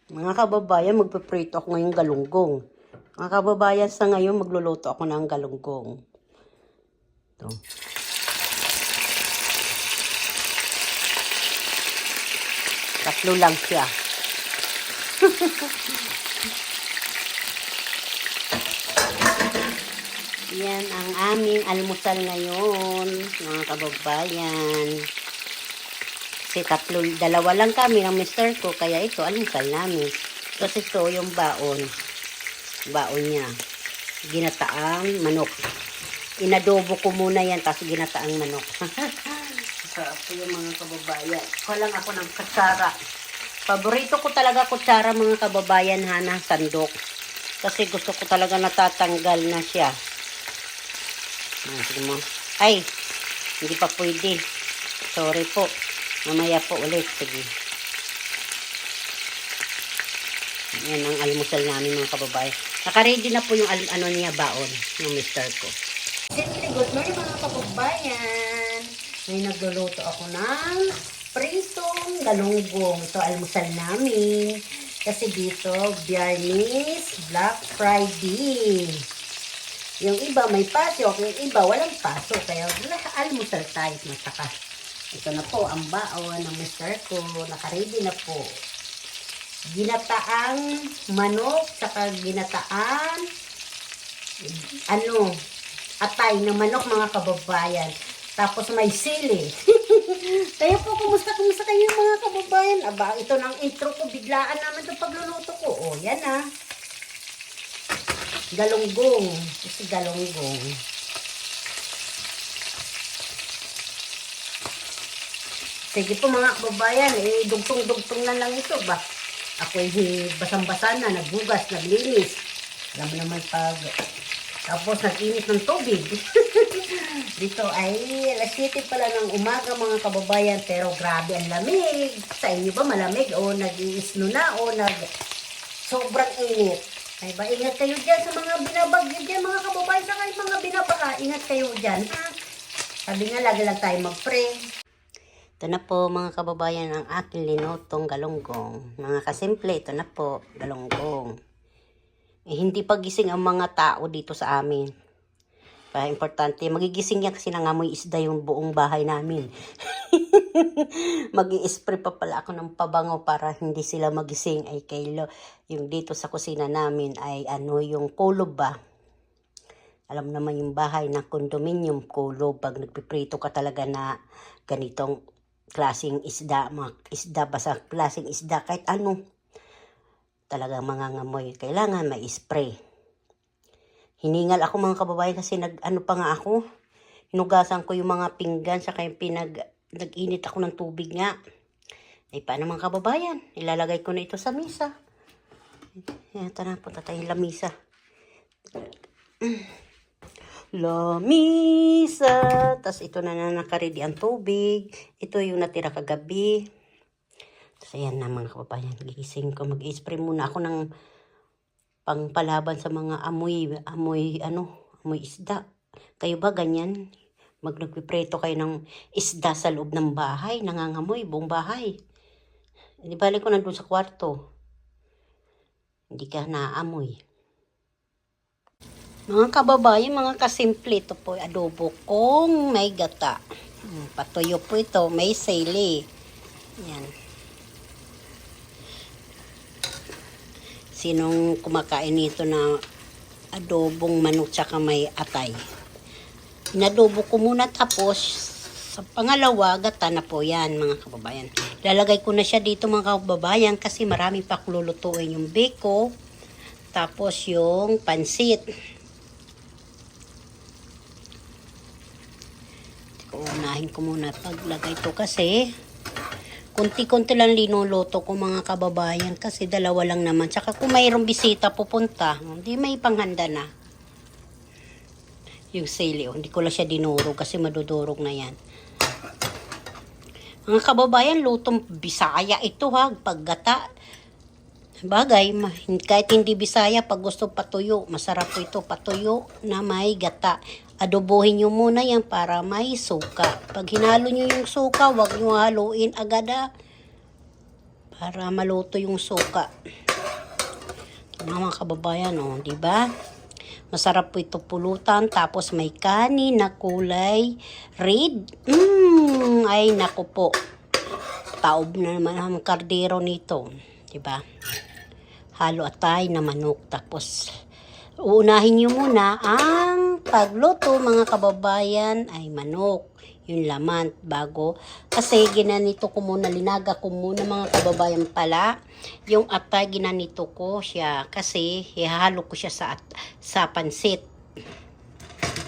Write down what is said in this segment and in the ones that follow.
Mga kababayan, magpiprito ako ngayong galunggong. Mga kababayan, sa ngayon magluluto ako ng galunggong. Ito. Tatlo lang siya. Yan ang aming almusal ngayon, mga kababayan. Kasi dalawa lang kami ng mister ko, kaya ito almusal namin. Tapos ito yung baon. Baon niya. Ginataang manok. Inadobo ko muna yan, tapos ginataang manok. Sarap po yung mga kababayan. Kulang ako ng kutsara. Paborito ko talaga kutsara, mga kababayan, hana, sandok. Kasi gusto ko talaga natatanggal na siya. Ay, hindi pa pwede. Sorry po. Mamaya po ulit. Sige. Yan ang almusal namin, mga kababayan. Naka-ready na po yung niya, baon ng mister ko. Good morning, mga kababayan. May nagluluto ako ng pritong galunggong. Ito almusal namin. Kasi dito, Biyernes, Black Friday. Yung iba may pasok, yung iba walang pasok. Kaya almusal tayo, masaka. Ito na po ang baon ng mister ko. Naka-ready na po. Ginataang manok, saka ginataang atay na manok, mga kababayan. Tapos may sili. Kaya po, kumusta kayo, mga kababayan? Aba, ito ng intro ko. Biglaan naman itong pagluluto ko. O, yan ah. Galunggong. Kasi galunggong. Sige po, mga kababayan, dugtong-dugtong na lang ito ba? Ako basang-basa na, nagbugas, naglinis. Alam mo naman pag... Tapos nag-init ng tubig. Dito ay alas 7 pala ng umaga, mga kababayan, pero grabe ang lamig. Sa inyo ba malamig o nag-iisno na o sobrang init? Ay ba, ingat kayo dyan sa mga binabagyo dyan, mga kababayan, sa kayo mga binabaka, ingat kayo dyan, ha? Sabi nga, lagi lang tayo mag-pray. Ito na po, mga kababayan, ang aking linutong galunggong. Mga kasimple, ito na po, galunggong. Hindi pa gising ang mga tao dito sa amin. Kaya importante, magigising yan kasi nangamoy isda yung buong bahay namin. Mag-i-spray pa pala ako ng pabango para hindi sila magising. Ay kailo, yung dito sa kusina namin ay yung kulob ba? Alam naman yung bahay na condominium kulob. Pag nagpiprito ka talaga na ganitong klaseng isda, mga isda, basta klaseng isda, kahit ano, talagang mangangamoy. Kailangan may spray. Hiningal ako, mga kababayan, kasi pa nga ako. Hinugasan ko yung mga pinggan, saka yung nag-init ako ng tubig nga. Ay, paano, mga kababayan? Ilalagay ko na ito sa misa. Ito na, punta tayong lamisa. Lamisa. Tapos ito na nakaredy ang tubig. Ito yung natira kagabi. Tapos ayan na, mga kababayan. Gigising ko. Mag-spray muna ako ng pangpalaban sa mga amoy isda. Kayo ba ganyan? Nagpipreto kayo ng isda sa loob ng bahay. Nangangamoy buong bahay. Di balik ko nandun sa kwarto. Hindi ka naamoy. Mga kababayan, mga kasimple, ito po adobo kong may gata. Patuyo po ito, may sili. Yan. Sinong kumakain nito na adobong manok tsaka may atay? Inadobo ko muna, tapos sa pangalawa, gata na po yan, mga kababayan. Lalagay ko na siya dito, mga kababayan, kasi marami pa lulutuin yung beko. Tapos yung pansit. Unahin ko muna paglagay ito kasi kunti-kunti lang linuluto ko, mga kababayan, kasi dalawa lang naman. Tsaka kung mayroong bisita pupunta, hindi may panghanda na. Yung sili, hindi ko lang siya dinurog kasi madudurog na yan. Mga kababayan, lutong Bisaya ito ha, paggata. Bagay, kahit hindi Bisaya, pag gusto patuyo, masarap po ito, patuyo na may gata. Adobohin nyo muna yan para may suka. Pag hinalo nyo yung suka, huwag nyo haluin agad ha. para maluto yung suka. Mga kababayan, oh, di ba? Masarap po ito pulutan. Tapos may kanin na kulay red. Ay, naku po. Taob na naman ang kardero nito. Di ba? Halo atay na manok. Tapos, uunahin nyo muna ang pagluto, mga kababayan, ay manok. Yung laman bago. Kasi ginanito ko muna, linaga ko muna, mga kababayan pala. Yung atay, ginanito ko siya. Kasi ihahalo ko siya sa pansit.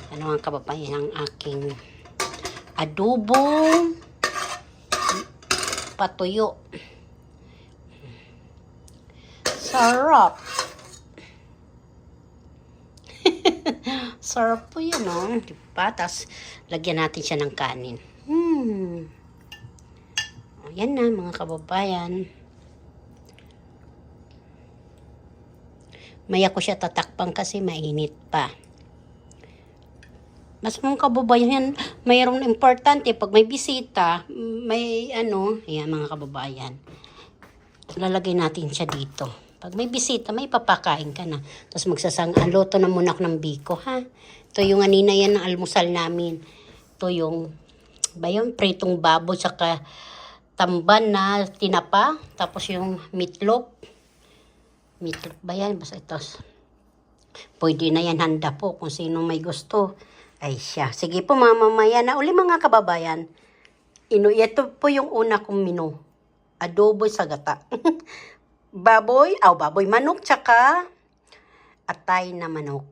Ano ang kababayan, ang aking adobong patuyo. Sarap. Sarap po yun, no? Diba? Tapos, lagyan natin siya ng kanin. Ayan na, mga kababayan. Maya ko siya tatakpan kasi mainit pa. Mas mga kababayan, mayroong importante. Pag may bisita, may ayan mga kababayan. Lalagay natin siya dito. Pag may bisita, may papakain ka na. Tapos luto na muna ako ng biko, ha? Ito yung anina yan ng almusal namin. Ito yung, pritong baboy, saka tamban na tinapa. Tapos yung meatloaf. Meatloaf ba yan? Basta ito. Pwede na yan, handa po. Kung sino may gusto, ay siya. Sige po, mamamaya na. Uli mga kababayan. Ito po yung una kong menu. Adobo sa gata. baboy manok, tsaka atay na manok.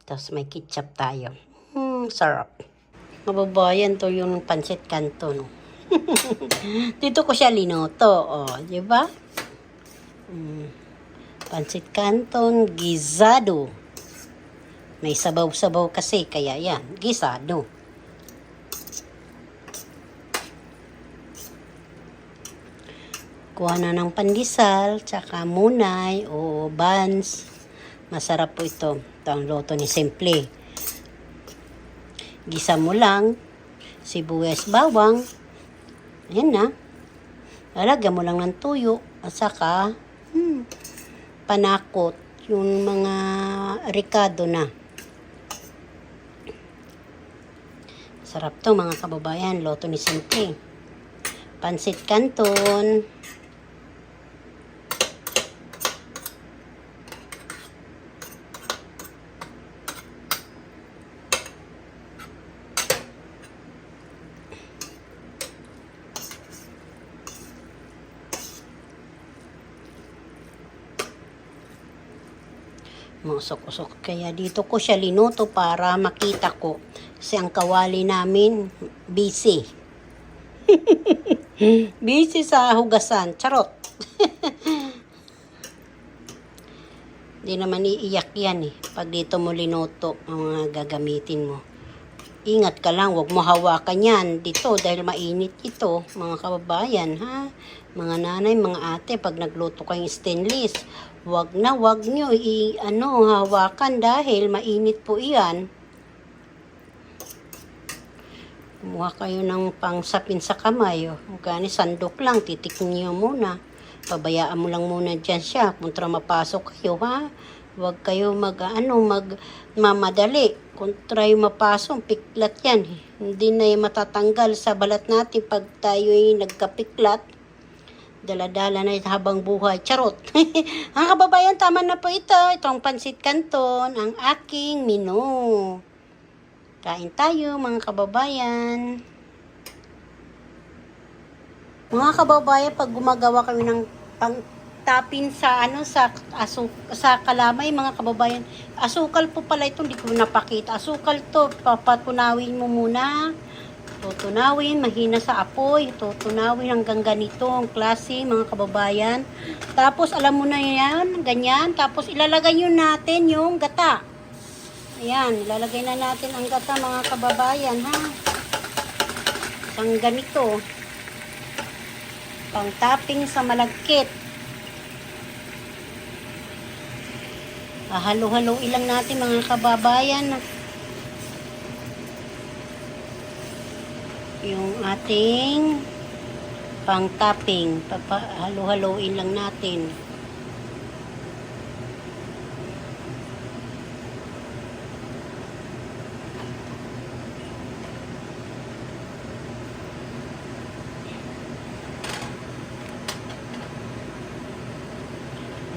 Tapos may ketchup tayo. Sarap. Mababayan to yung pancit canton. No? Dito ko siya linuto. Oh, di ba? Pancit canton, gisado. May sabaw-sabaw kasi, kaya yan, gisado. Kuha na ng pandesal, tsaka munay o buns. Masarap po ito. Ito ang luto ni Simple. Gisa mo lang, sibuyas, bawang. Ayan na. Lalagyan mo lang ng tuyo. At saka, panakot. Yung mga ricado na. Sarap to mga kababayan. Luto ni Simple. Pancit canton. Usok-usok. Kaya dito ko siya linuto para makita ko. Kasi ang kawali namin, busy. Busy sa hugasan. Charot. Hindi naman iiyak yan eh. Pag dito mo linuto ang mga gagamitin mo. Ingat ka lang, huwag mo hawakan yan dito dahil mainit ito, mga kababayan, ha? Mga nanay, mga ate, pag nagluto kayong stainless, huwag nyo hawakan dahil mainit po iyan. Kumuha kayo ng pangsapin sa kamay, gani sandok lang, titikin nyo muna. Pabayaan mo lang muna dyan siya, kontra mapasok kayo, ha? Huwag kayo mamadali. Kontra yung mapasok, piklat yan. Hindi na yung matatanggal sa balat natin pag tayo ay nagkapiklat. Dala-dala na habang buhay. Charot. Ang kababayan, tama na po ito. Itong pancit canton, ang aking menu. Kain tayo, mga kababayan. Mga kababayan, pag gumagawa kami ng tapin sa sa kalamay, mga kababayan. Asukal po pala ito, hindi ko napakita. Asukal to, papatunawin mo muna. Tutunawin, mahina sa apoy. Tutunawin hanggang ganito ang klase, mga kababayan. Tapos alam mo na yan, ganyan. Tapos ilalagay nyo natin yung gata. Ayan, ilalagay na natin ang gata, mga kababayan, ha. Isang ganito. Pang topping sa malagkit. Halo-haloin lang natin, mga kababayan. yung ating pang topping. Halo-haloin lang natin.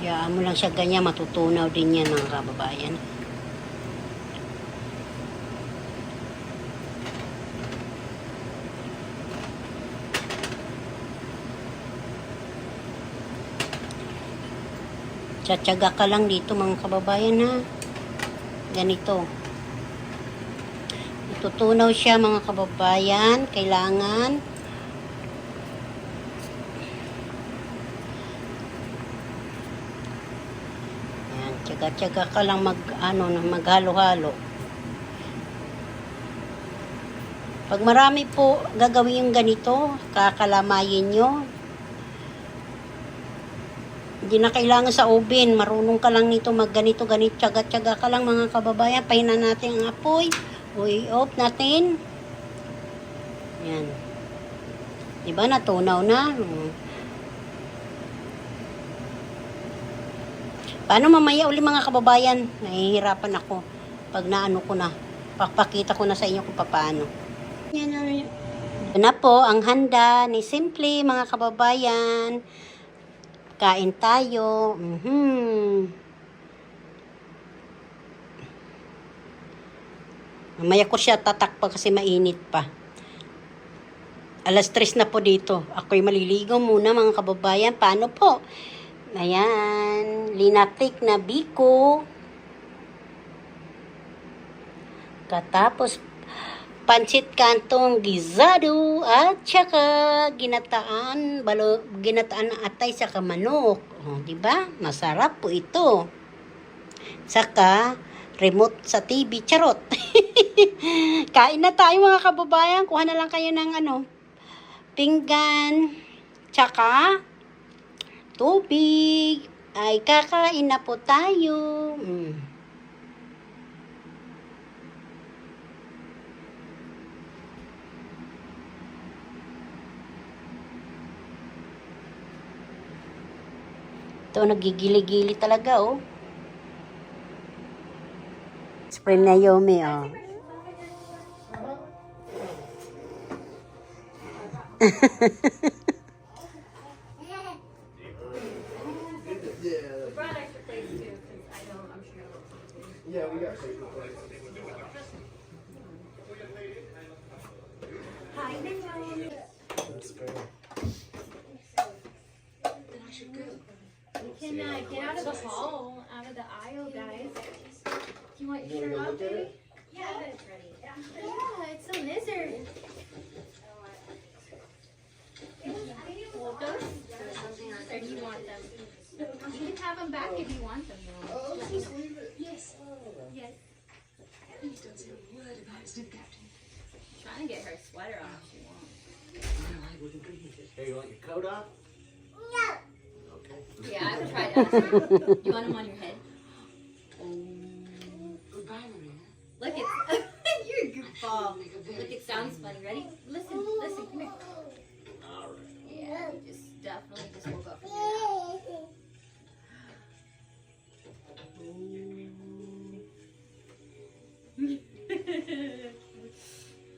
Hayaan mo lang siya ganyan, matutunaw din yan mga kababayan. Tsatsaga ka lang dito mga kababayan ha. Ganito. Matutunaw siya mga kababayan. Kailangan tsaga-tsaga ka lang maghalo-halo. Pag marami po gagawin yung ganito, kakalamayin nyo. Hindi na kailangan sa oven. Marunong ka lang nito magganito, ganito, tsaga-tsaga ka lang mga kababayan. Pahinan natin ang apoy. O i-off natin. Yan. Diba natunaw na? Paano mamaya uli mga kababayan? Nahihirapan ako pag naano ko na. Papakita ko na sa inyo kung paano. Yan na po ang handa ni Simple mga kababayan. Kain tayo. Mamaya ko siya tatakpa kasi mainit pa. Alas 3 na po dito. Ako'y maliligo muna mga kababayan. Paano po? Ayan, linatik na biko. Katapos pancit kantong gizado at saka ginataan na atay saka manok. Oh, 'di ba? Masarap po ito. Saka remote sa TV, charot. Kain na tayo mga kababayan. Kuha na lang kayo ng pinggan, tsaka tubig. Ay, kakain na po tayo. Ito, nagigili-gili talaga, oh. Spray na Yomi, oh. Yeah, we got paper plates. Hi, Naomi. That's fair. We can get out of the hall, out of the aisle, guys. Do you want your shirt off, baby? Yeah, it's ready. Yeah, it's a lizard. Want those? Or do you want them? You can have them back if you want them. Oh, let's just leave it. Yes. Yes. Trying to get her sweater off. She won't. Hey, you want your coat off? Okay. Yeah, I've tried that. You want them on your head? Goodbye, Maria. Look, it's you're a goofball. Look, it sounds funny. Ready? Listen, come here. All right. Yeah, you definitely just woke up from your nap.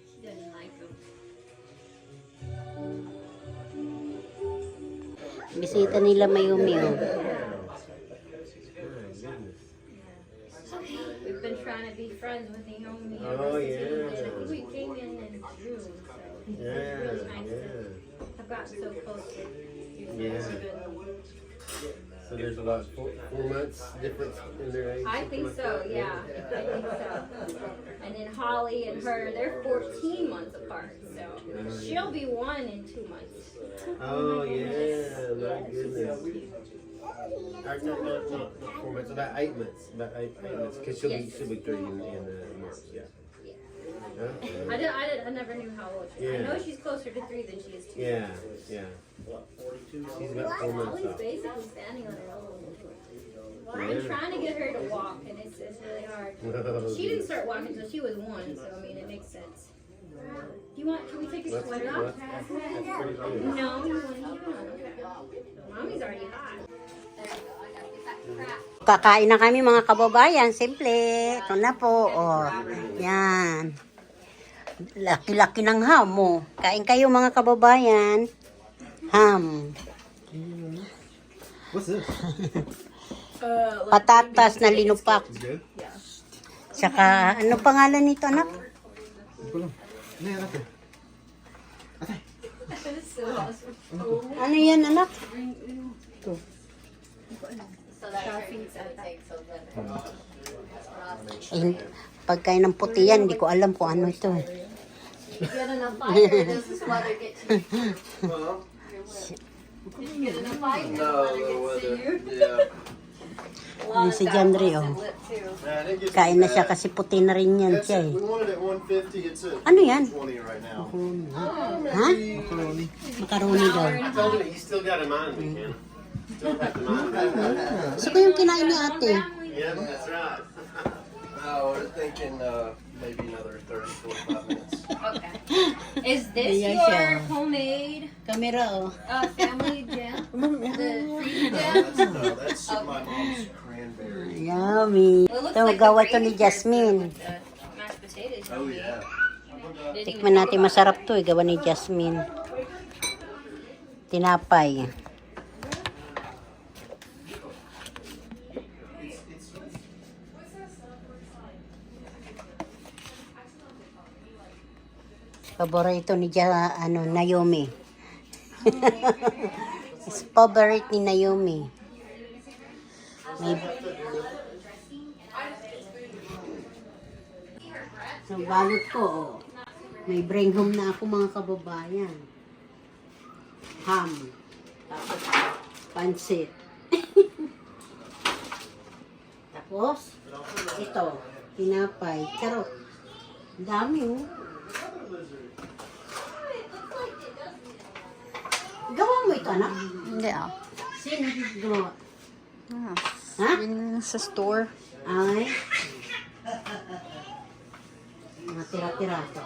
She doesn't like them. Bisita nila Mayumi, oh. We've been trying to be friends with Naomi Oh, ever since yeah. we did. I think we came in June, so it's really nice to have gotten so close to you. Yeah. So there's about 4 months difference in their age? I think something like so, that? yeah. I think so. And then Holly and her, they're 14 months apart, so she'll be 1 in 2 months. Oh, yeah. My goodness. Not 4 months, about 8 months. About 8 months. Because she'll Yes. be 3 in March, yeah. Okay. I never knew how old she was. I Yeah. know she's closer to 3 than she is 2. Yeah, yeah. She's about 4 months Holly's old. basically standing on her own. I've been trying to get her to walk, and it's really hard. She didn't start walking until she was 1, so I mean, it makes sense. Do you want? Can we take your sweater off? That's pretty good. No, you want to. Mommy's already hot. Kakain na kami mga kababayan. Simple. Ito na po. Oh. Yan. Laki-laki ng ham mo. Kain kayo mga kababayan. Ham. What's this? Patatas na linupak. It's good. Saka, ano pangalan nito, anak? Ano yan, anak? Ito. Eh, pagkain ng puti yan, hindi ko alam kung ano ito. Get enough fiber, does this weather get to you? Get enough fiber, No, the the weather weather. gets to you. Yeah. A lot Yung of si fat Jandre, loss oh. and lip too. Man, it gets Kain na siya bad. kasi puti na rin yan That's siya it. eh. We want it at 150. It's at Ano yan? 20 right now. Ha? Macaroni daw. I told him he still got a mind me, man. Still got the mind me. Gusto ko yung kinain ni ate. Yeah, that's right. we're thinking maybe another 30, 45 minutes. Okay. Is this Ayan your siya. homemade Kamera oh. family jam? The freezer jam? That's my mom's cranberry. Yummy. Well, it looks Ito, like gawa the to ni gravy Jasmine. with the mashed potatoes. Oh yeah. Didn't Tikman natin, masarap to eh. Gawa ni Jasmine. Tinapay. Paborito ni Naomi. It's favorite ni Naomi. May So, balot ko, oh. May bring home na ako mga kababayan. Ham. Tapos, pansit. Tapos, ito, tinapay, karot. Ang dami, oh. Gawa mo ito, anak? Hindi ah. Sino gawa? Ah, Ha? yun sa store. Ay. Mga tira-tira to.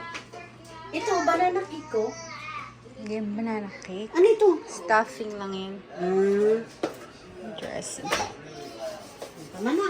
Ito, banana cake ko. Hindi yung banana cake. Ano ito? Stuffing lang yun. Hmm. Dressing. Tama na.